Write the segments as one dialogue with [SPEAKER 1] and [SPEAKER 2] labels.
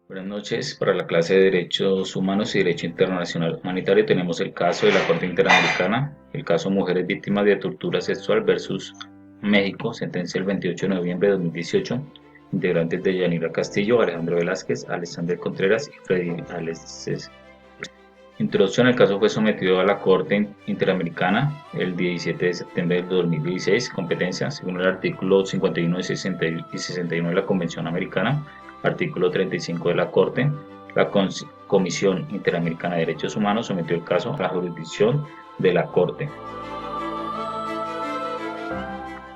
[SPEAKER 1] Buenas noches. Para la clase de Derechos Humanos y Derecho Internacional Humanitario tenemos el caso de la Corte Interamericana, el caso Mujeres Víctimas de Tortura Sexual versus México, sentencia el 28 de noviembre de 2018. Integrantes de Yanira Castillo, Alejandro Velázquez, Alexander Contreras y Freddy Alexis. Introducción: el caso fue sometido a la Corte Interamericana el 17 de septiembre del 2016. Competencia: según el artículo 51 y 61 de la Convención Americana, artículo 35 de la Corte, la Comisión Interamericana de Derechos Humanos sometió el caso a la jurisdicción de la Corte.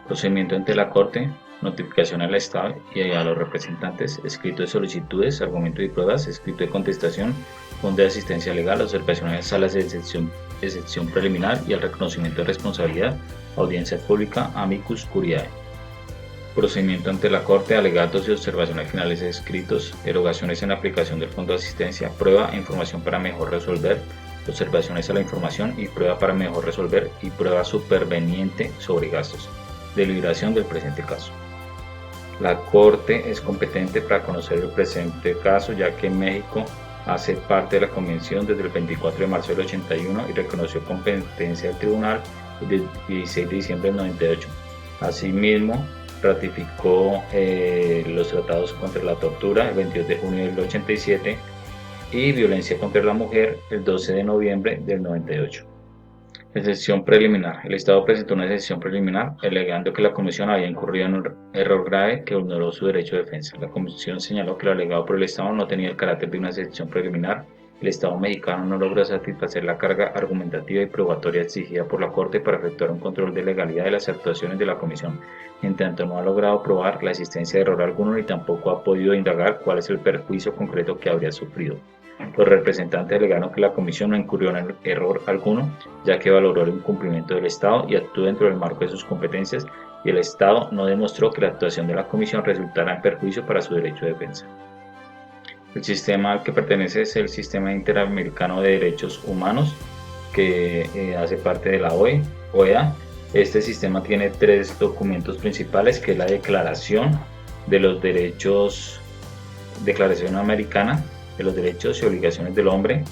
[SPEAKER 1] Procedimiento ante la Corte: notificación al Estado y a los representantes, escrito de solicitudes, argumento y pruebas, escrito de contestación, fondo de asistencia legal, observaciones, salas de excepción preliminar y el reconocimiento de responsabilidad, audiencia pública, amicus curiae. Procedimiento ante la Corte: alegatos y observaciones finales escritos, erogaciones en aplicación del fondo de asistencia, prueba e información para mejor resolver, observaciones a la información y prueba para mejor resolver y prueba superveniente sobre gastos. Deliberación del presente caso. La Corte es competente para conocer el presente caso, ya que México hace parte de la Convención desde el 24 de marzo del 81 y reconoció competencia del Tribunal el 16 de diciembre del 98. Asimismo, ratificó los tratados contra la tortura el 22 de junio del 87 y violencia contra la mujer el 12 de noviembre del 98. Excepción preliminar. El Estado presentó una excepción preliminar alegando que la Comisión había incurrido en un error grave que vulneró su derecho de defensa. La Comisión señaló que lo alegado por el Estado no tenía el carácter de una excepción preliminar. El Estado mexicano no logró satisfacer la carga argumentativa y probatoria exigida por la Corte para efectuar un control de legalidad de las actuaciones de la Comisión. En tanto, no ha logrado probar la existencia de error alguno ni tampoco ha podido indagar cuál es el perjuicio concreto que habría sufrido. Los representantes alegaron que la Comisión no incurrió en error alguno, ya que valoró el incumplimiento del Estado y actuó dentro del marco de sus competencias, y el Estado no demostró que la actuación de la Comisión resultara en perjuicio para su derecho de defensa. El sistema al que pertenece es el Sistema Interamericano de Derechos Humanos, que hace parte de la OEA. Este sistema tiene tres documentos principales, que es la Declaración de los Derechos, Declaración Americana de los Derechos y Obligaciones del Hombre,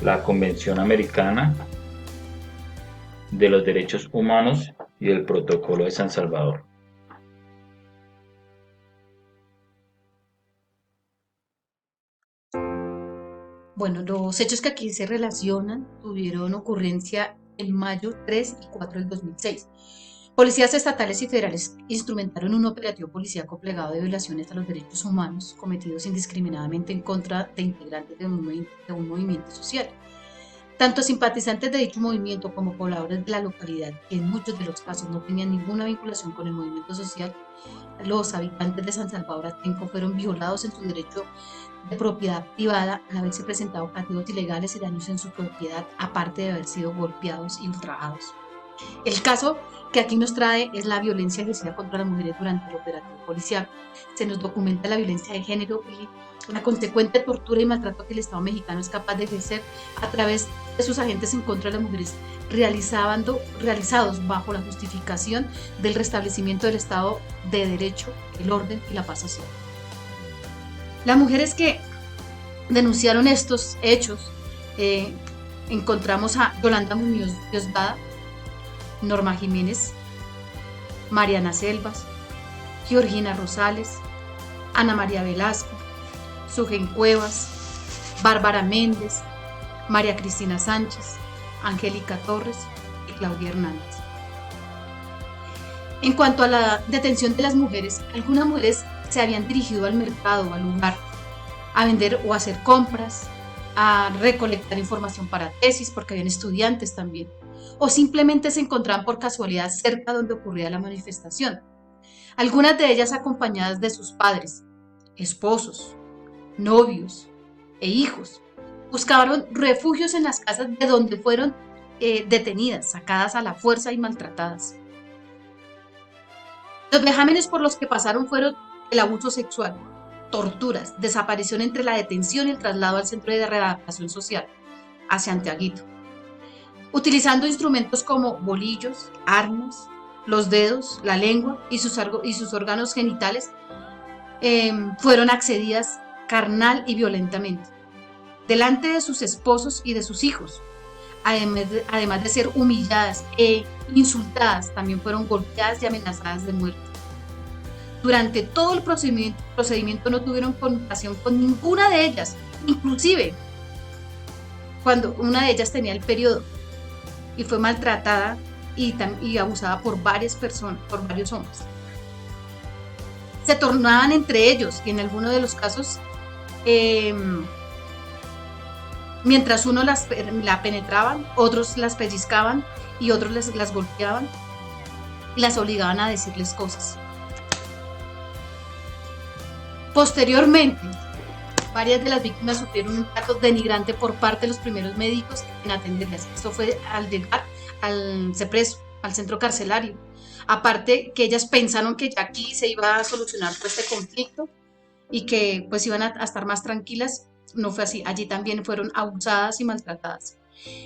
[SPEAKER 1] la Convención Americana de los Derechos Humanos y el Protocolo de San Salvador.
[SPEAKER 2] Bueno, los hechos que aquí se relacionan tuvieron ocurrencia en mayo 3 y 4 del 2006. Policías estatales y federales instrumentaron un operativo policíaco plegado de violaciones a los derechos humanos cometidos indiscriminadamente en contra de integrantes de un movimiento social. Tanto simpatizantes de dicho movimiento como pobladores de la localidad, que en muchos de los casos no tenían ninguna vinculación con el movimiento social, los habitantes de San Salvador Atenco fueron violados en su derecho de propiedad privada al haberse presentado cativos ilegales y daños en su propiedad, aparte de haber sido golpeados y ultrajados. El caso que aquí nos trae es la violencia ejercida contra las mujeres durante el operativo policial. Se nos documenta la violencia de género y la consecuente tortura y maltrato que el Estado mexicano es capaz de ejercer a través de sus agentes en contra de las mujeres, realizados bajo la justificación del restablecimiento del Estado de Derecho, el orden y la paz social. Las mujeres que denunciaron estos hechos, encontramos a Yolanda Muñoz Diosdada, Norma Jiménez, Mariana Selvas, Georgina Rosales, Ana María Velasco, Sugen Cuevas, Bárbara Méndez, María Cristina Sánchez, Angélica Torres y Claudia Hernández. En cuanto a la detención de las mujeres, algunas mujeres se habían dirigido al mercado, al lugar, a vender o a hacer compras, a recolectar información para tesis, porque habían estudiantes también, o simplemente se encontraban por casualidad cerca donde ocurría la manifestación. Algunas de ellas acompañadas de sus padres, esposos, novios e hijos. Buscaron refugios en las casas de donde fueron detenidas, sacadas a la fuerza y maltratadas. Los vejámenes por los que pasaron fueron el abuso sexual, torturas, desaparición entre la detención y el traslado al centro de readaptación social, hacia Anteaguito, utilizando instrumentos como bolillos, armas, los dedos, la lengua y sus órganos genitales. Fueron accedidas carnal y violentamente, delante de sus esposos y de sus hijos. Además de ser humilladas e insultadas, también fueron golpeadas y amenazadas de muerte. Durante todo el procedimiento no tuvieron compasión con ninguna de ellas, inclusive cuando una de ellas tenía el periodo y fue maltratada y abusada por varias personas, por varios hombres. Se tornaban entre ellos y en algunos de los casos, mientras uno la penetraban, otros las pellizcaban y otros las golpeaban y las obligaban a decirles cosas. Posteriormente, varias de las víctimas sufrieron un trato denigrante por parte de los primeros médicos en atenderlas. Esto fue al llegar al CEPRESO, al centro carcelario. Aparte que ellas pensaron que ya aquí se iba a solucionar todo este conflicto y que pues iban a estar más tranquilas. No fue así. Allí también fueron abusadas y maltratadas.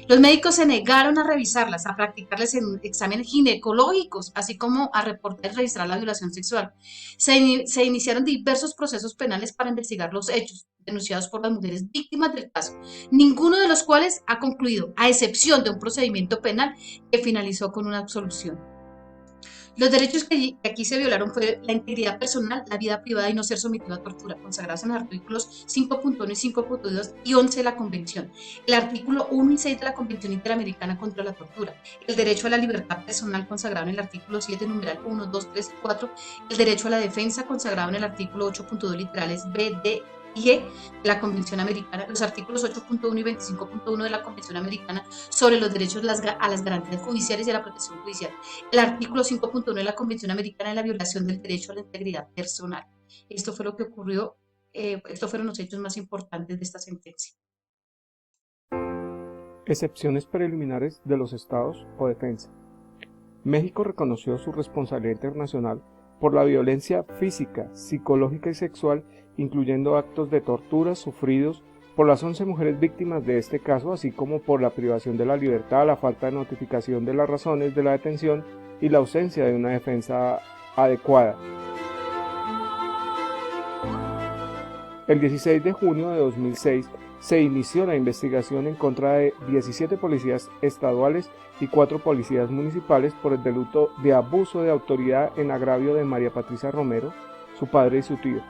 [SPEAKER 2] Los médicos se negaron a revisarlas, a practicarles exámenes ginecológicos, así como a reportar y registrar la violación sexual. Se iniciaron diversos procesos penales para investigar los hechos denunciados por las mujeres víctimas del caso, ninguno de los cuales ha concluido, a excepción de un procedimiento penal que finalizó con una absolución. Los derechos que aquí se violaron fue la integridad personal, la vida privada y no ser sometido a tortura, consagrados en los artículos 5.1 y 5.2 y 11 de la Convención, el artículo 1 y 6 de la Convención Interamericana contra la Tortura, el derecho a la libertad personal consagrado en el artículo 7, numeral 1, 2, 3 y 4, el derecho a la defensa consagrado en el artículo 8.2 literales B, D y E de la Convención Americana, los artículos 8.1 y 25.1 de la Convención Americana sobre los derechos a las garantías judiciales y a la protección judicial, el artículo 5.1 de la Convención Americana de la violación del derecho a la integridad personal. Esto fue lo que ocurrió, estos fueron los hechos más importantes de esta sentencia.
[SPEAKER 3] Excepciones preliminares de los estados o defensa. México reconoció su responsabilidad internacional por la violencia física, psicológica y sexual, incluyendo actos de tortura sufridos por las 11 mujeres víctimas de este caso, así como por la privación de la libertad, la falta de notificación de las razones de la detención y la ausencia de una defensa adecuada. El 16 de junio de 2006 se inició la investigación en contra de 17 policías estaduales y 4 policías municipales por el delito de abuso de autoridad en agravio de María Patricia Romero, su padre y su tío.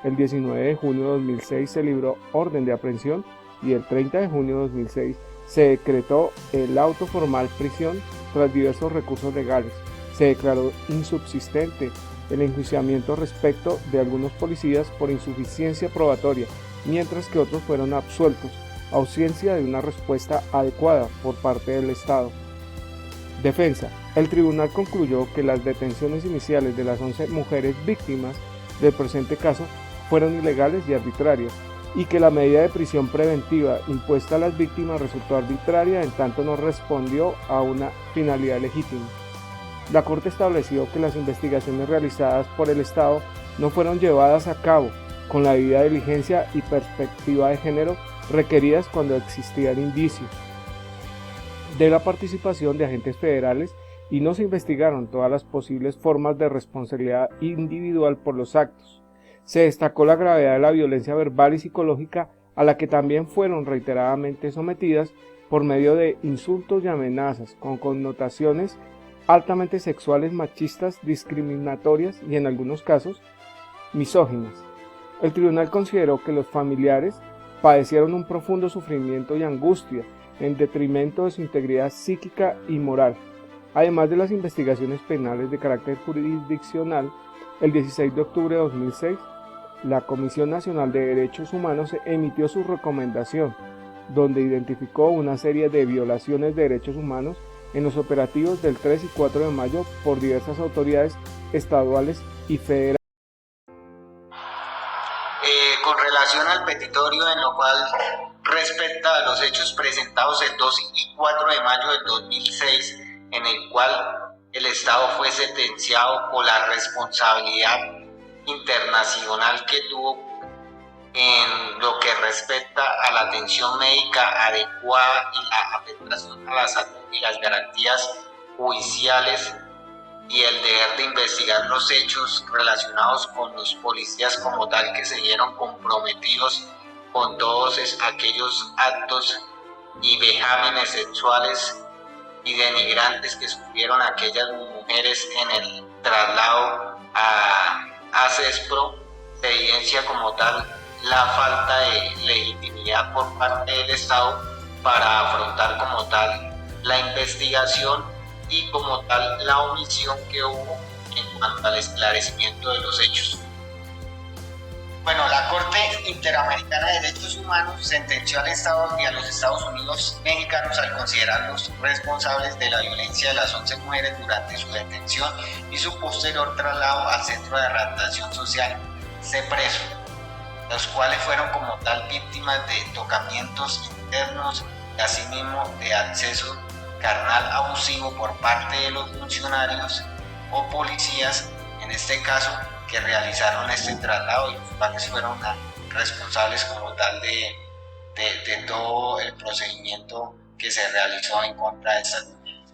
[SPEAKER 3] El 19 de junio de 2006 se libró orden de aprehensión y el 30 de junio de 2006 se decretó el auto formal prisión tras diversos recursos legales. Se declaró insubsistente el enjuiciamiento respecto de algunos policías por insuficiencia probatoria, mientras que otros fueron absueltos, ausencia de una respuesta adecuada por parte del Estado. Defensa. El tribunal concluyó que las detenciones iniciales de las 11 mujeres víctimas del presente caso fueron ilegales y arbitrarias, y que la medida de prisión preventiva impuesta a las víctimas resultó arbitraria en tanto no respondió a una finalidad legítima. La Corte estableció que las investigaciones realizadas por el Estado no fueron llevadas a cabo con la debida diligencia y perspectiva de género requeridas cuando existían indicios de la participación de agentes federales y no se investigaron todas las posibles formas de responsabilidad individual por los actos. Se destacó la gravedad de la violencia verbal y psicológica a la que también fueron reiteradamente sometidas por medio de insultos y amenazas con connotaciones altamente sexuales, machistas, discriminatorias y en algunos casos misóginas. El tribunal consideró que los familiares padecieron un profundo sufrimiento y angustia en detrimento de su integridad psíquica y moral. Además de las investigaciones penales de carácter jurisdiccional, el 16 de octubre de 2006, la Comisión Nacional de Derechos Humanos emitió su recomendación, donde identificó una serie de violaciones de derechos humanos en los operativos del 3 y 4 de mayo por diversas autoridades estaduales y federales.
[SPEAKER 4] Con relación al petitorio, en lo cual respecta a los hechos presentados el 2 y 4 de mayo del 2006, en el cual el Estado fue sentenciado por la responsabilidad internacional que tuvo en lo que respecta a la atención médica adecuada y la afectación a la salud y las garantías judiciales y el deber de investigar los hechos relacionados con los policías como tal que se vieron comprometidos con todos aquellos actos y vejámenes sexuales y denigrantes que sufrieron aquellas mujeres en el traslado a CESPRO. Se evidencia como tal la falta de legitimidad por parte del Estado para afrontar como tal la investigación y como tal la omisión que hubo en cuanto al esclarecimiento de los hechos. Bueno, la Corte Interamericana de Derechos Humanos sentenció al Estado y a los Estados Unidos mexicanos al considerarlos responsables de la violencia de las 11 mujeres durante su detención y su posterior traslado al Centro de Readaptación Social CEPRESO, los cuales fueron como tal víctimas de tocamientos internos y asimismo de acceso carnal abusivo por parte de los funcionarios o policías, en este caso, que realizaron este traslado y los cuales fueron responsables como tal de todo el procedimiento que se realizó en contra de estas mujeres.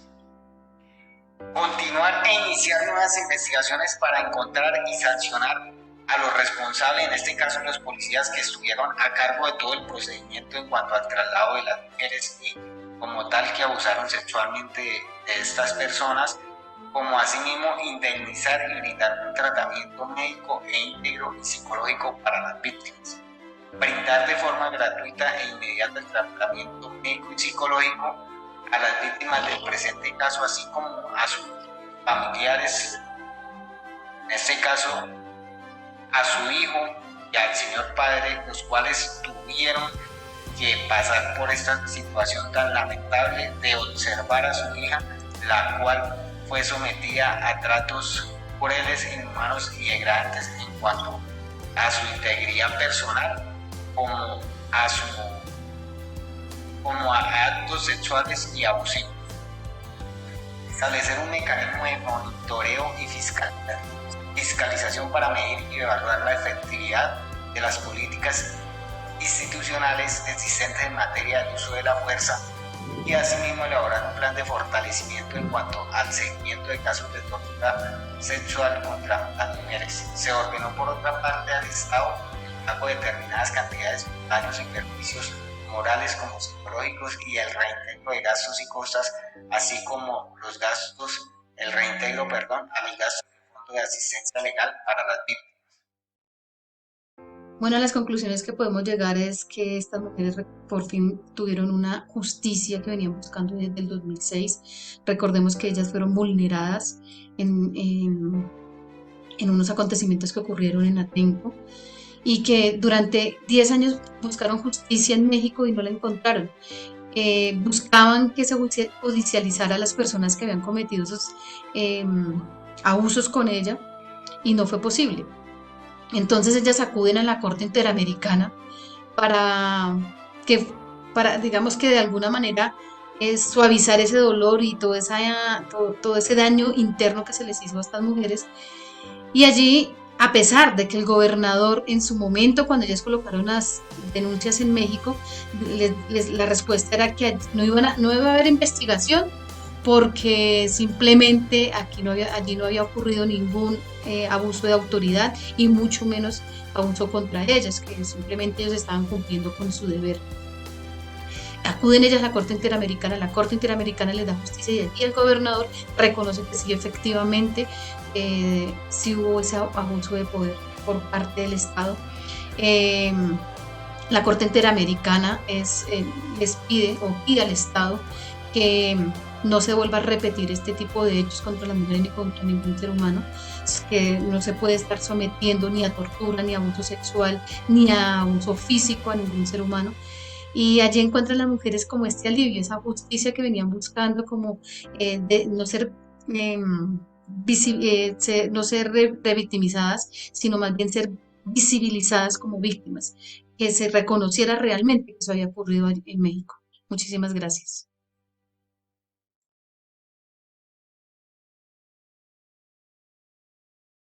[SPEAKER 4] Continuar e iniciar nuevas investigaciones para encontrar y sancionar a los responsables, en este caso los policías que estuvieron a cargo de todo el procedimiento en cuanto al traslado de las mujeres y como tal que abusaron sexualmente de estas personas, como asimismo indemnizar y brindar un tratamiento médico e íntegro y psicológico para las víctimas, brindar de forma gratuita e inmediata el tratamiento médico y psicológico a las víctimas del presente caso, así como a sus familiares, en este caso a su hijo y al señor padre, los cuales tuvieron que pasar por esta situación tan lamentable de observar a su hija, la cual fue sometida a tratos crueles, inhumanos y degradantes en cuanto a su integridad personal, como a actos sexuales y abusivos. Establecer un mecanismo de monitoreo y fiscalización para medir y evaluar la efectividad de las políticas institucionales existentes en materia de uso de la fuerza y asimismo elaborar un plan de fortalecimiento en cuanto al seguimiento de casos de tortura sexual contra las mujeres. Se ordenó por otra parte al Estado el pago de determinadas cantidades de daños y perjuicios morales como psicológicos y el reintegro de gastos y costas, así como el reintegro a los gastos del Fondo de Asistencia Legal para las víctimas.
[SPEAKER 2] Bueno, las conclusiones que podemos llegar es que estas mujeres por fin tuvieron una justicia que venían buscando desde el 2006. Recordemos que ellas fueron vulneradas en unos acontecimientos que ocurrieron en Atenco y que durante 10 años buscaron justicia en México y no la encontraron. Buscaban que se judicializara a las personas que habían cometido esos abusos con ella y no fue posible. Entonces ellas acuden a la Corte Interamericana para digamos que de alguna manera suavizar ese dolor y todo ese daño interno que se les hizo a estas mujeres. Y allí, a pesar de que el gobernador en su momento, cuando ellas colocaron las denuncias en México, la respuesta era que no iba a haber investigación porque simplemente allí no había ocurrido ningún abuso de autoridad y mucho menos abuso contra ellas, que simplemente ellos estaban cumpliendo con su deber. Acuden ellas a la Corte Interamericana les da justicia y el gobernador reconoce que sí, efectivamente, sí hubo ese abuso de poder por parte del Estado. La Corte Interamericana les pide al Estado que no se vuelva a repetir este tipo de hechos contra la mujer ni contra ningún ser humano, que no se puede estar sometiendo ni a tortura, ni a abuso sexual, ni a abuso físico a ningún ser humano. Y allí encuentran las mujeres como este alivio, esa justicia que venían buscando, como de no ser revictimizadas, sino más bien ser visibilizadas como víctimas, que se reconociera realmente que eso había ocurrido en México. Muchísimas gracias.